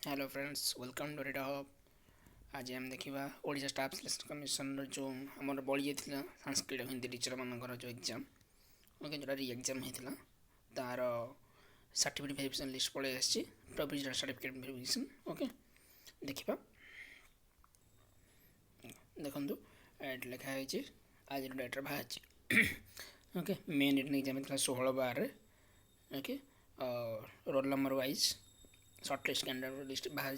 Hello friends, welcome to Red Hub. आज हम देखा ओडिशा स्टाफ सिलेक्शन कमिशन जो आम बड़ी जाता संस्कृत हिंदी टीचर मानकर जो एग्जाम ओके जो एग्जाम होता तार सर्टिफिकेट वेरिफिकेशन लिस्ट पड़े आसी प्रोविजनल सर्टिफिकेट वेरिफिकेशन ओके देखा देखो ये लिखाई आज डेट बाहर okay main written exam 16/12 okay roll number wise shortlist candidate list बाहर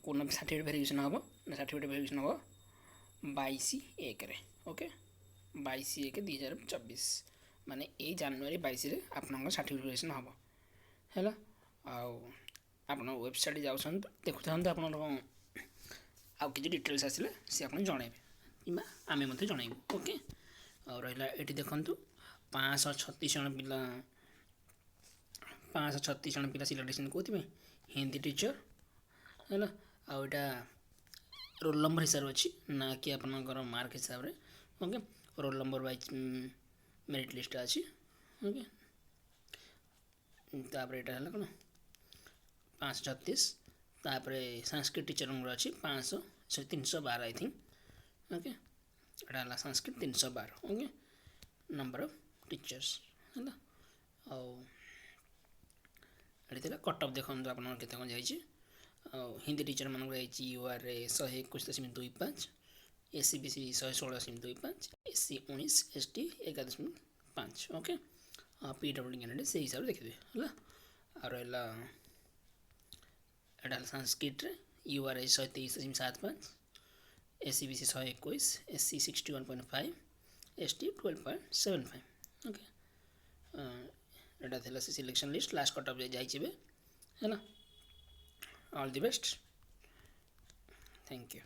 कौन सर्टिफिकेट वेरिफिकेशन हम ना सर्टिफिकेट वेरिफिकेशन हम 22/1 ओके 22/1/2024 माने ये जनवरी 22 आपन सर्टिफिकेट वेरिफिकेशन हम है आप वेबसाइट जाऊँ देखु था आप किसी डिटेल्स आसिले सी आप जनइबे कि आम मत जनइबू ओके और रहा ये देखूँ 536 जन पिला 536 जन पिला सिलेक्शन कौन हिंदी टीचर है आउटा रोल नंबर हिसाब अच्छी ना कि आपनकर मार्क हिसाब से okay roll number wise merit list अच्छी ओके तापर यहाँ है कौन 536 तापर संस्कृत टीचर अच्छी 312 आई थिंक ओके यहाँ Sanskrit 312 okay number of teachers है कट ऑफ देखो आप के हिंदी टीचर मान UR 121.25 SCBC 116.25 SC 19 ST 11.5 okay PW candidate से हिसाब से देखिए है और यहाँ Sanskrit UR 123.75 SCBC 121 SC 61.5 ST 12.75 okay यहाँ से selection list last cut off जाइए है ना। All the best. Thank you.